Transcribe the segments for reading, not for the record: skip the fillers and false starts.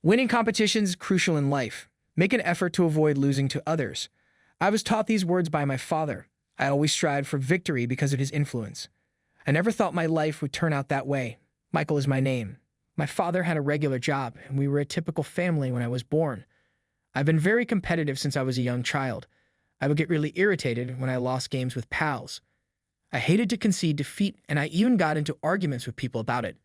Winning competitions is crucial in life. Make an effort to avoid losing to others. I was taught these words by my father. I always strived for victory because of his influence. I never thought my life would turn out that way. Michael is my name. My father had a regular job, and we were a typical family when I was born. I've been very competitive since I was a young child. I would get really irritated when I lost games with pals. I hated to concede defeat, and I even got into arguments with people about it.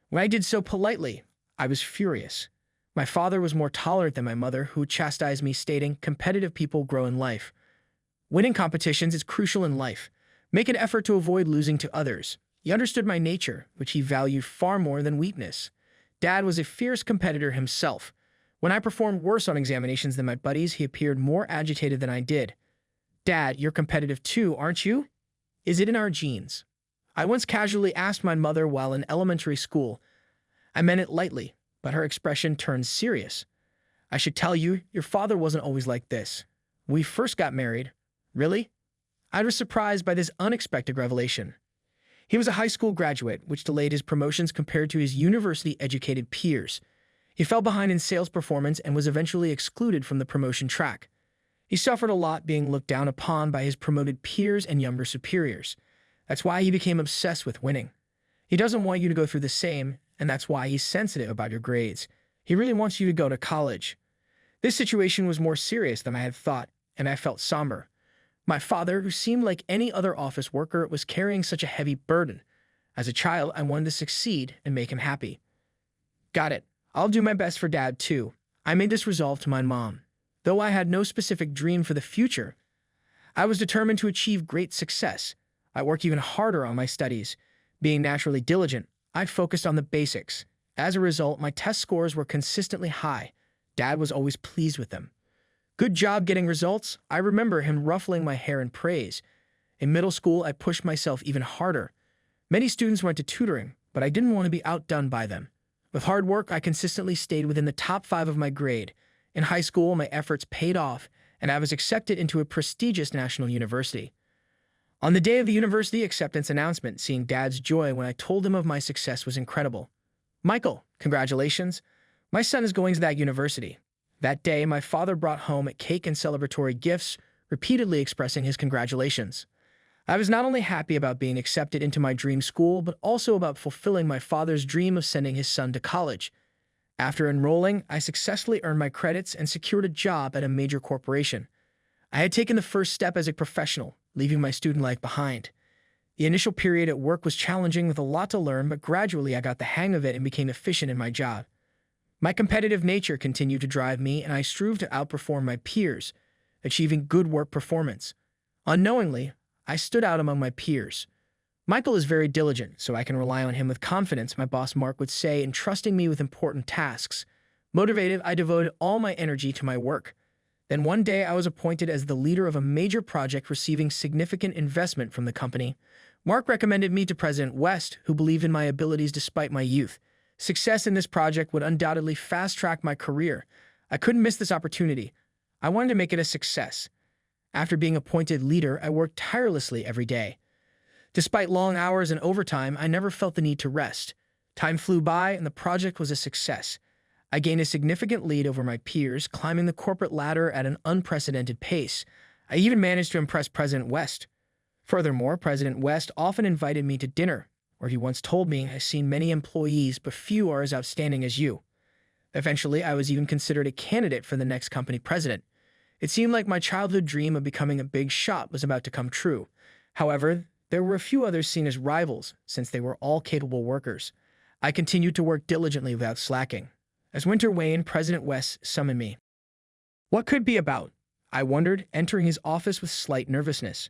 When I did so politely, I was furious. My father was more tolerant than my mother, who chastised me, stating, "Competitive people grow in life." Winning competitions is crucial in life. Make an effort to avoid losing to others. He understood my nature, which he valued far more than weakness. Dad was a fierce competitor himself. When I performed worse on examinations than my buddies, he appeared more agitated than I did. "Dad, you're competitive too, aren't you? Is it in our genes?" I once casually asked my mother while in elementary school. I meant it lightly, but her expression turned serious. "I should tell you, your father wasn't always like this. When we first got married." "Really?" I was surprised by this unexpected revelation. He was a high school graduate, which delayed his promotions compared to his university-educated peers. He fell behind in sales performance and was eventually excluded from the promotion track. He suffered a lot, being looked down upon by his promoted peers and younger superiors. That's why he became obsessed with winning. He doesn't want you to go through the same, and that's why he's sensitive about your grades. He really wants you to go to college. This situation was more serious than I had thought, and I felt somber. My father, who seemed like any other office worker, was carrying such a heavy burden. As a child, I wanted to succeed and make him happy. "Got it. I'll do my best for Dad, too." I made this resolve to my mom. Though I had no specific dream for the future, I was determined to achieve great success. I worked even harder on my studies. Being naturally diligent, I focused on the basics. As a result, my test scores were consistently high. Dad was always pleased with them. "Good job getting results." I remember him ruffling my hair in praise. In middle school, I pushed myself even harder. Many students went to tutoring, but I didn't want to be outdone by them. With hard work, I consistently stayed within the top 5 of my grade. In high school, my efforts paid off, and I was accepted into a prestigious national university. On the day of the university acceptance announcement, seeing Dad's joy when I told him of my success was incredible. "Michael, congratulations. My son is going to that university." That day, my father brought home a cake and celebratory gifts, repeatedly expressing his congratulations. I was not only happy about being accepted into my dream school, but also about fulfilling my father's dream of sending his son to college. After enrolling, I successfully earned my credits and secured a job at a major corporation. I had taken the first step as a professional, leaving my student life behind. The initial period at work was challenging with a lot to learn, but gradually I got the hang of it and became efficient in my job. My competitive nature continued to drive me, and I strove to outperform my peers, achieving good work performance. Unknowingly, I stood out among my peers. "Michael is very diligent, so I can rely on him with confidence," my boss Mark would say, entrusting me with important tasks. Motivated, I devoted all my energy to my work. Then one day, I was appointed as the leader of a major project receiving significant investment from the company. Mark recommended me to President West, who believed in my abilities despite my youth. Success in this project would undoubtedly fast-track my career. I couldn't miss this opportunity. I wanted to make it a success. After being appointed leader, I worked tirelessly every day. Despite long hours and overtime, I never felt the need to rest. Time flew by, and the project was a success. I gained a significant lead over my peers, climbing the corporate ladder at an unprecedented pace. I even managed to impress President West. Furthermore, President West often invited me to dinner, where he once told me, "I've seen many employees, but few are as outstanding as you." Eventually, I was even considered a candidate for the next company president. It seemed like my childhood dream of becoming a big shot was about to come true. However, there were a few others seen as rivals, since they were all capable workers. I continued to work diligently without slacking. As winter waned, President West summoned me. What could it be about? I wondered, entering his office with slight nervousness.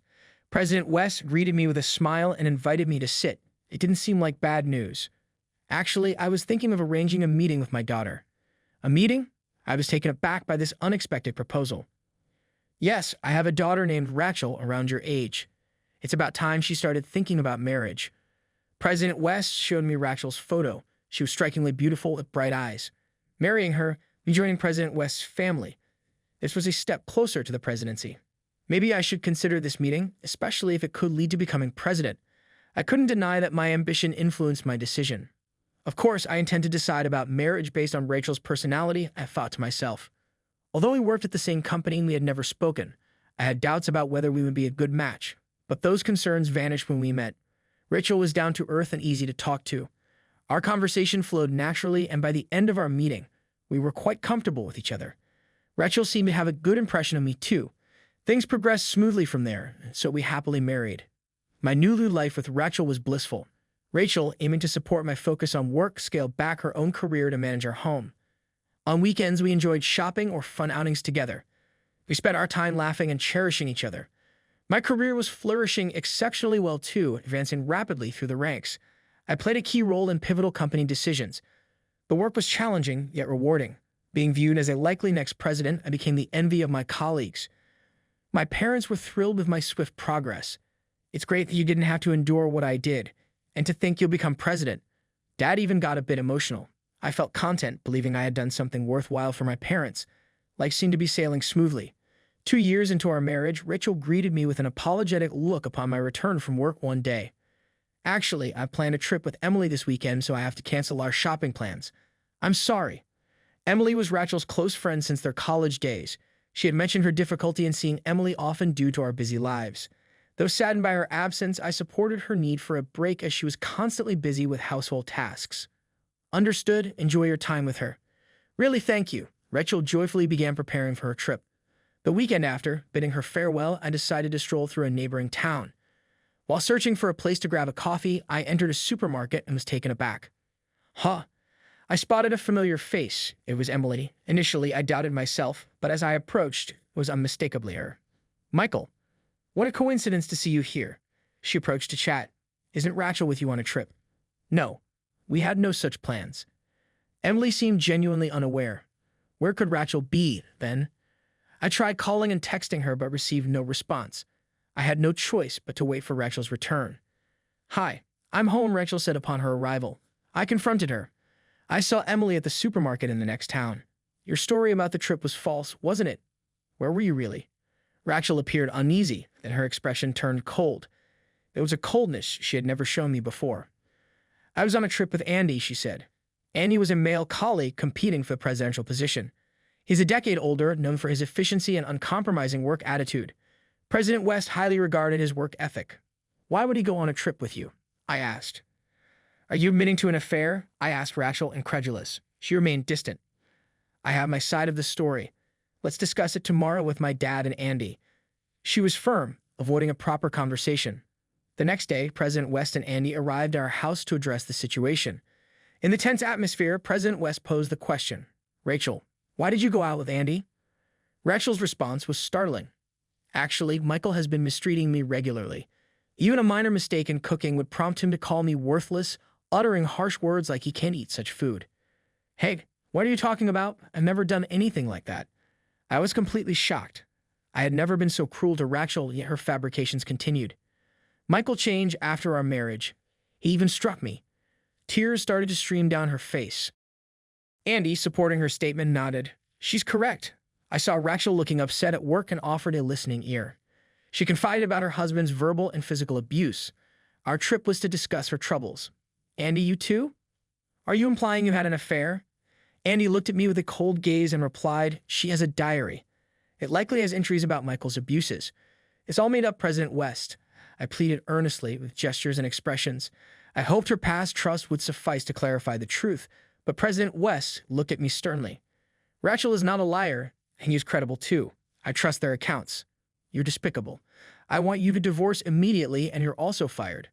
President West greeted me with a smile and invited me to sit. It didn't seem like bad news. Actually, I was thinking of arranging a meeting with my daughter. A meeting? I was taken aback by this unexpected proposal. "Yes, I have a daughter named Rachel around your age. It's about time she started thinking about marriage." President West showed me Rachel's photo. She was strikingly beautiful with bright eyes. Marrying her, me joining President West's family. This was a step closer to the presidency. Maybe I should consider this meeting, especially if it could lead to becoming president. I couldn't deny that my ambition influenced my decision. Of course, I intend to decide about marriage based on Rachel's personality, I thought to myself. Although we worked at the same company and we had never spoken, I had doubts about whether we would be a good match. But those concerns vanished when we met. Rachel was down to earth and easy to talk to. Our conversation flowed naturally, and by the end of our meeting, we were quite comfortable with each other. Rachel seemed to have a good impression of me too. Things progressed smoothly from there, so we happily married. My new life with Rachel was blissful. Rachel, aiming to support my focus on work, scaled back her own career to manage our home. On weekends, we enjoyed shopping or fun outings together. We spent our time laughing and cherishing each other. My career was flourishing exceptionally well too, advancing rapidly through the ranks. I played a key role in pivotal company decisions. The work was challenging, yet rewarding. Being viewed as a likely next president, I became the envy of my colleagues. My parents were thrilled with my swift progress. It's great that you didn't have to endure what I did, and to think you'll become president. Dad even got a bit emotional. I felt content, believing I had done something worthwhile for my parents. Life seemed to be sailing smoothly. 2 years into our marriage, Rachel greeted me with an apologetic look upon my return from work one day. Actually, I've planned a trip with Emily this weekend, so I have to cancel our shopping plans. I'm sorry. Emily was Rachel's close friend since their college days. She had mentioned her difficulty in seeing Emily often due to our busy lives. Though saddened by her absence, I supported her need for a break as she was constantly busy with household tasks. Understood. Enjoy your time with her. Really, thank you. Rachel joyfully began preparing for her trip. The weekend after, bidding her farewell, I decided to stroll through a neighboring town. While searching for a place to grab a coffee, I entered a supermarket and was taken aback. Huh. I spotted a familiar face. It was Emily. Initially, I doubted myself, but as I approached, it was unmistakably her. Michael. What a coincidence to see you here. She approached to chat. Isn't Rachel with you on a trip? No. We had no such plans. Emily seemed genuinely unaware. Where could Rachel be, then? I tried calling and texting her but received no response. I had no choice but to wait for Rachel's return. Hi, I'm home, Rachel said upon her arrival. I confronted her. I saw Emily at the supermarket in the next town. Your story about the trip was false, wasn't it? Where were you really? Rachel appeared uneasy, then her expression turned cold. There was a coldness she had never shown me before. I was on a trip with Andy, she said. Andy was a male colleague competing for the presidential position. He's a decade older, known for his efficiency and uncompromising work attitude. President West highly regarded his work ethic. Why would he go on a trip with you? I asked. Are you admitting to an affair? I asked Rachel, incredulous. She remained distant. I have my side of the story. Let's discuss it tomorrow with my dad and Andy. She was firm, avoiding a proper conversation. The next day, President West and Andy arrived at our house to address the situation. In the tense atmosphere, President West posed the question, Rachel, why did you go out with Andy? Rachel's response was startling. Actually, Michael has been mistreating me regularly. Even a minor mistake in cooking would prompt him to call me worthless, uttering harsh words like he can't eat such food. Hey, what are you talking about? I've never done anything like that. I was completely shocked. I had never been so cruel to Rachel, yet her fabrications continued. Michael changed after our marriage. He even struck me. Tears started to stream down her face. Andy, supporting her statement, nodded. She's correct. I saw Rachel looking upset at work and offered a listening ear. She confided about her husband's verbal and physical abuse. Our trip was to discuss her troubles. Andy, you too? Are you implying you had an affair? Andy looked at me with a cold gaze and replied, she has a diary. It likely has entries about Michael's abuses. It's all made up, President West. I pleaded earnestly with gestures and expressions. I hoped her past trust would suffice to clarify the truth, but President West looked at me sternly. Rachel is not a liar, and he is credible too. I trust their accounts. You're despicable. I want you to divorce immediately, and you're also fired.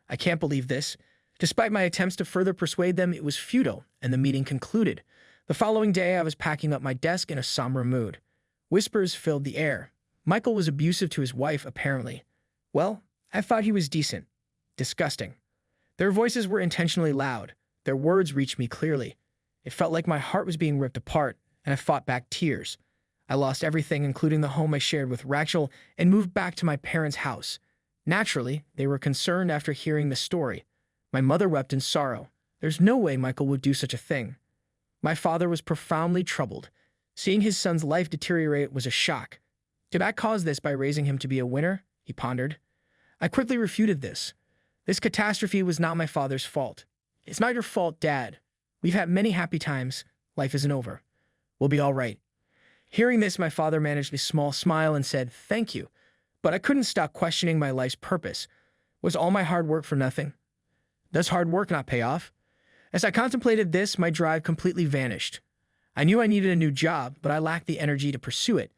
I can't believe this. Despite my attempts to further persuade them, it was futile, and the meeting concluded. The following day, I was packing up my desk in a somber mood. Whispers filled the air. Michael was abusive to his wife, apparently. Well, I thought he was decent. Disgusting. Their voices were intentionally loud. Their words reached me clearly. It felt like my heart was being ripped apart, and I fought back tears. I lost everything, including the home I shared with Rachel, and moved back to my parents' house. Naturally, they were concerned after hearing the story. My mother wept in sorrow. There's no way Michael would do such a thing. My father was profoundly troubled. Seeing his son's life deteriorate was a shock. Did I cause this by raising him to be a winner? He pondered. I quickly refuted this. This catastrophe was not my father's fault. It's not your fault, Dad. We've had many happy times. Life isn't over. We'll be all right. Hearing this, my father managed a small smile and said, "Thank you." But I couldn't stop questioning my life's purpose. Was all my hard work for nothing? Does hard work not pay off? As I contemplated this, my drive completely vanished. I knew I needed a new job, but I lacked the energy to pursue it.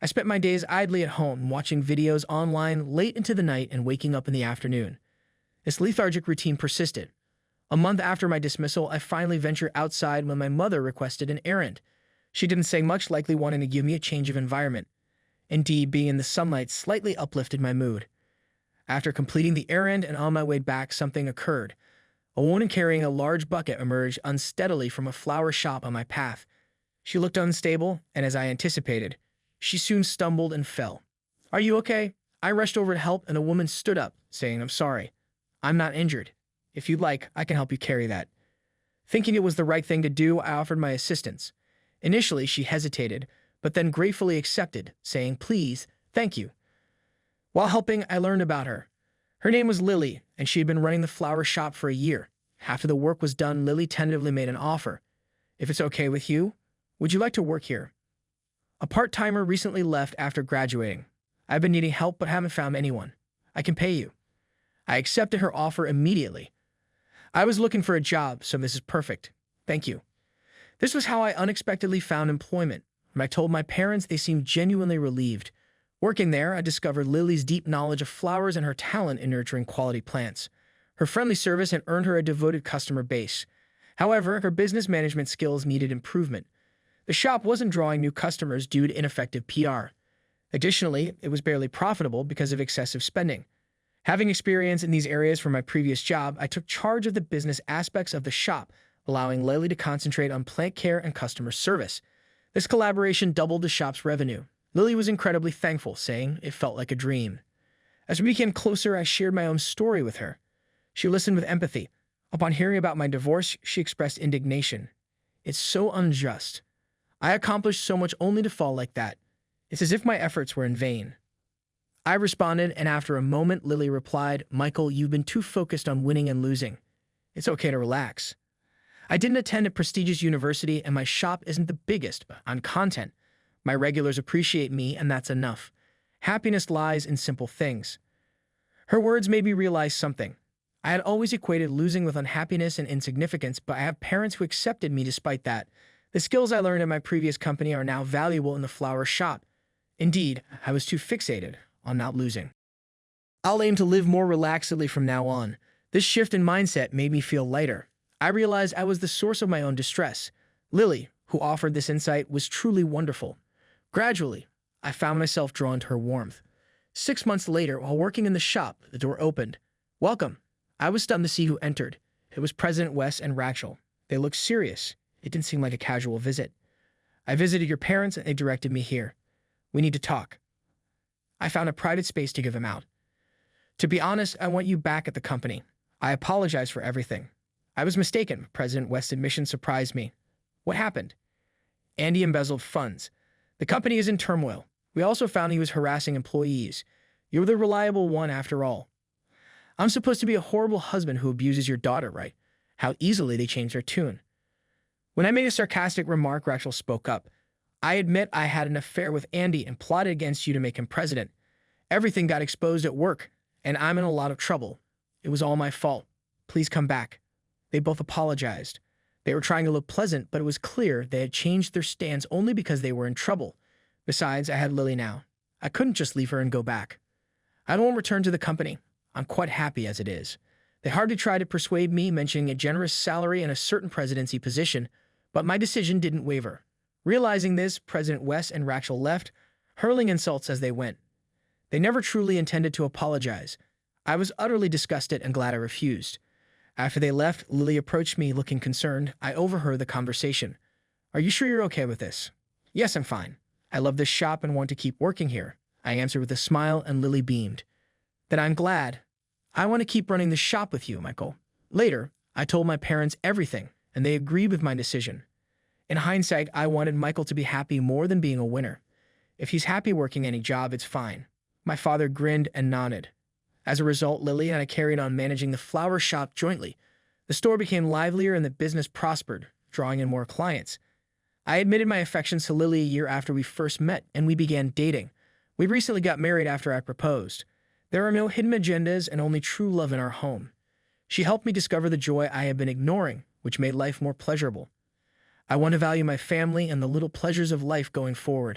I spent my days idly at home, watching videos online late into the night and waking up in the afternoon. This lethargic routine persisted. A month after my dismissal, I finally ventured outside when my mother requested an errand. She didn't say much, likely wanting to give me a change of environment. Indeed, being in the sunlight slightly uplifted my mood. After completing the errand and on my way back, something occurred. A woman carrying a large bucket emerged unsteadily from a flower shop on my path. She looked unstable, and as I anticipated, she soon stumbled and fell. "Are you okay?" I rushed over to help, and the woman stood up, saying, "I'm sorry. I'm not injured. If you'd like, I can help you carry that." Thinking it was the right thing to do, I offered my assistance. Initially, she hesitated, but then gratefully accepted, saying, "Please, thank you." While helping, I learned about her. Her name was Lily, and she had been running the flower shop for a year. After the work was done, Lily tentatively made an offer. "If it's okay with you, would you like to work here?" A part-timer recently left after graduating. "I've been needing help but haven't found anyone. I can pay you." I accepted her offer immediately. I was looking for a job, so this is perfect. Thank you. This was how I unexpectedly found employment. When I told my parents, they seemed genuinely relieved. Working there, I discovered Lily's deep knowledge of flowers and her talent in nurturing quality plants. Her friendly service had earned her a devoted customer base. However, her business management skills needed improvement. The shop wasn't drawing new customers due to ineffective PR. Additionally, it was barely profitable because of excessive spending. Having experience in these areas from my previous job, I took charge of the business aspects of the shop, allowing Lily to concentrate on plant care and customer service. This collaboration doubled the shop's revenue. Lily was incredibly thankful, saying it felt like a dream. As we became closer, I shared my own story with her. She listened with empathy. Upon hearing about my divorce, she expressed indignation. "It's so unjust. I accomplished so much only to fall like that. It's as if my efforts were in vain." I responded, and after a moment, Lily replied, "Michael, you've been too focused on winning and losing. It's okay to relax. I didn't attend a prestigious university, and my shop isn't the biggest, but on content. My regulars appreciate me, and that's enough. Happiness lies in simple things." Her words made me realize something. I had always equated losing with unhappiness and insignificance, but I have parents who accepted me despite that. The skills I learned in my previous company are now valuable in the flower shop. Indeed, I was too fixated on not losing. I'll aim to live more relaxedly from now on. This shift in mindset made me feel lighter. I realized I was the source of my own distress. Lily, who offered this insight, was truly wonderful. Gradually, I found myself drawn to her warmth. 6 months later, while working in the shop, the door opened. "Welcome." I was stunned to see who entered. It was President West and Rachel. They looked serious. It didn't seem like a casual visit. "I visited your parents, and they directed me here. We need to talk." I found a private space to give him out. "To be honest, I want you back at the company. I apologize for everything." I was mistaken. President West's admission surprised me. "What happened?" "Andy embezzled funds. The company is in turmoil. We also found he was harassing employees. You're the reliable one after all." "I'm supposed to be a horrible husband who abuses your daughter, right?" How easily they changed their tune. When I made a sarcastic remark, Rachel spoke up. "I admit I had an affair with Andy and plotted against you to make him president. Everything got exposed at work, and I'm in a lot of trouble. It was all my fault. Please come back." They both apologized. They were trying to look pleasant, but it was clear they had changed their stance only because they were in trouble. Besides, I had Lily now. I couldn't just leave her and go back. "I won't return to the company. I'm quite happy as it is." They hardly tried to persuade me, mentioning a generous salary and a certain presidency position, but my decision didn't waver. Realizing this, President West and Rachel left, hurling insults as they went. They never truly intended to apologize. I was utterly disgusted and glad I refused. After they left, Lily approached me looking concerned. I overheard the conversation. "Are you sure you're okay with this?" "Yes, I'm fine. I love this shop and want to keep working here," I answered with a smile, and Lily beamed. "Then I'm glad. I want to keep running the shop with you, Michael." Later, I told my parents everything, and they agreed with my decision. In hindsight, I wanted Michael to be happy more than being a winner. If he's happy working any job, it's fine. My father grinned and nodded. As a result, Lily and I carried on managing the flower shop jointly. The store became livelier and the business prospered, drawing in more clients. I admitted my affections to Lily a year after we first met, and we began dating. We recently got married after I proposed. There are no hidden agendas and only true love in our home. She helped me discover the joy I had been ignoring, which made life more pleasurable. I want to value my family and the little pleasures of life going forward.